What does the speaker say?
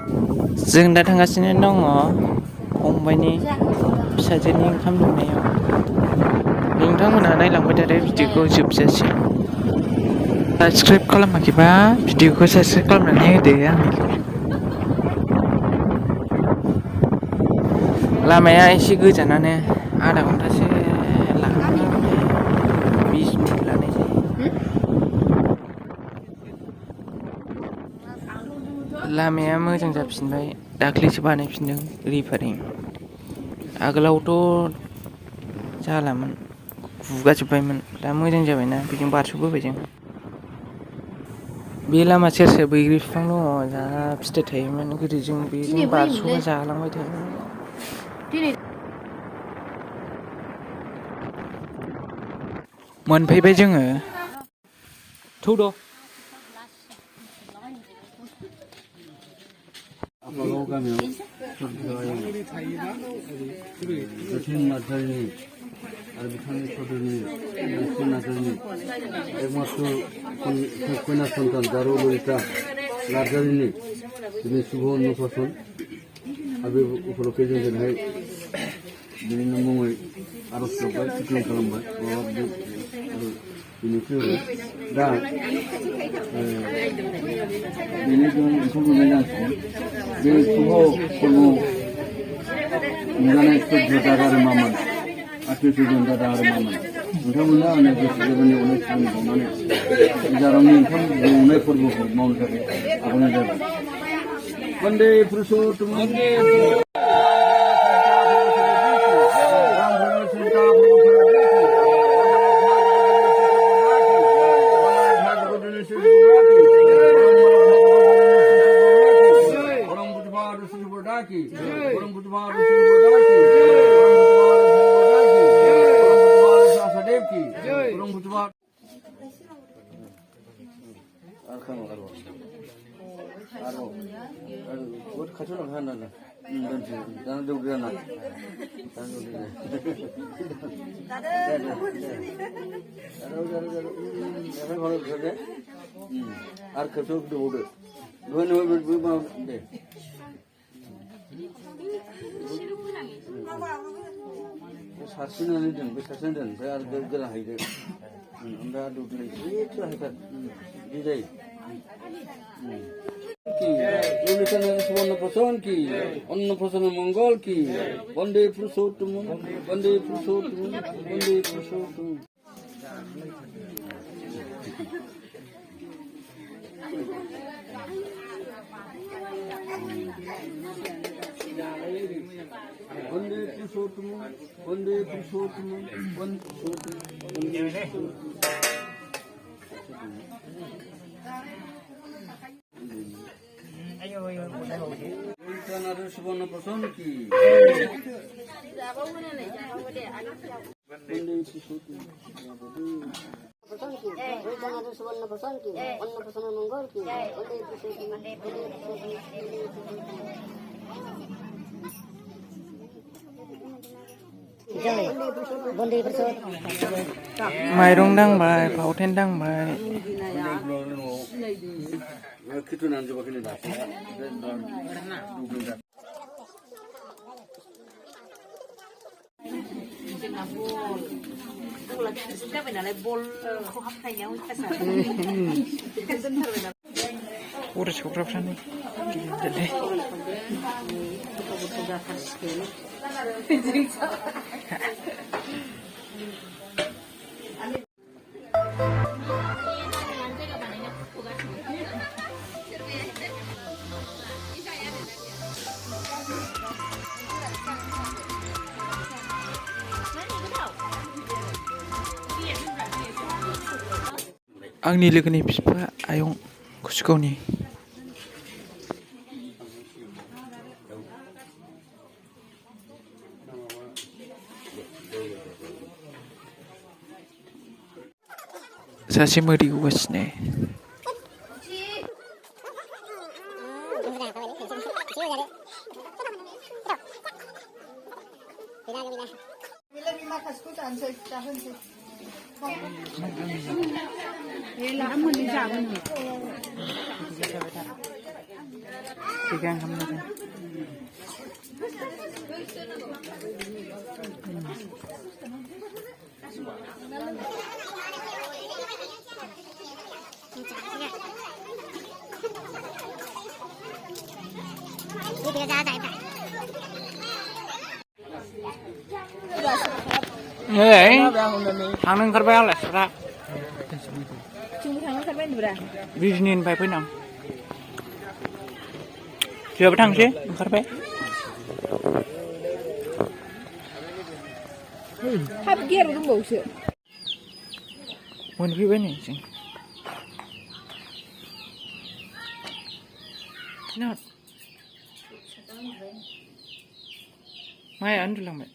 जों दा थांगासिनो दङ फंबायनि फिसाजोनि ओंखाम संनायाव। नोंथांमोनहा नायलांबाय थादो भिडिअखौ जोबजासिम। साबस्क्राइब खालामाखैबा भिडिअखौ साबस्क्राइब खालामनानै होदो आंनिखौ। लामाया एसे गोजानानो आधा घन्टासो लागोन 20 मिनिट लानाय जायो। लामाया मोजां जाफिनबाय, दाख्लैसो बानायफिनदों रिफारिं। आगोलावथ' जालामोन, गुगाजोब्बायमोन। दा मोजां जाबायना बेजों बारस'बोबाय जों। बे लामा सेर सेर बैग्रि बिफां दङ, जा फिथाइ थायोमोन गोदो। जों बेजों बारस'बा जालांबाय थायोमोन। मोनफैबाय जोङो। थौद' आफागाव गामियाव गोथों नार्जारिनि आरो बिथांनि सदरनि निस्थिन नार्जारिनि एकमात्र कन्या सन्तान जारौ ललिता नार्जारिनि दिनै शुभ अन्नप्राशन आरो बे उपलक्षे जों दिनैहाय बिनिनो मुङै आर'ज गाबबाय, सिगां खालामबाय आरो बिनिफ्राय दा बेनि जों ओंखाम संनाय जासिगोन। बे शुभ कर्म नुजानाय श्रद्धा दादा आरो मामोन, आत्मीय स्वजन दादा आरो मामोन, नोंथांमोना आंनो गोसो गोरबोनि अननाय सिबिं बावनानै जारांनि ओंखाम दौनाय फोरबोखौ मावनो थाखाय आगानाय जाबाय। वन्दे पुरुषोत्तम वन्दे खाथियाव लांखा होनना दोनसै दाना जौग्राना आरो खेबसेयाव दौबावदो दे सारस्रिनानै दोन, बे सारस्रिनानै दोन, ओमफ्राय आरो गोरा हैदो, ओमफ्राय आरो दौदो एसे हायथार बिदि जायो। ललिता सुवर्णप्राशन की, अन्नप्राशन मंगल की, वंदे पुरुषोत्तम वंदे पुरुषोत्तम वंदे पुरुषोत्तम। वंदे पुरुषोत्तम वंदे पुरुषोत्तम वंदे पुरुषोत्तम। सुवर्णप्राशन की, सुवर्णप्राशन की, अन्नप्राशन मंगल की, माइरं दांबाय, फावथेन दांबाय। खिथुनानै जोबाखै नै दासो जोंना बला गिदिरसिन जाबाय नालाय बलखौ हाबनायाव दोनथारबाय नालाय बर' सौग्राफ्रानो गिदिर गोथाव जाथारसिगोन। आंनि लोगोनि बिफा आयं कुसुगावनि। सासे मोदै गगासिनो। Ini lah, mau dijamin. Chicken không được. Vậy hàng nâng khát béo là sao ra Virgin phải nào chưa bắt thằng chứ khát béo Habgier udah bau sih. muốn view này chứ nào mai ăn được lòng mẹ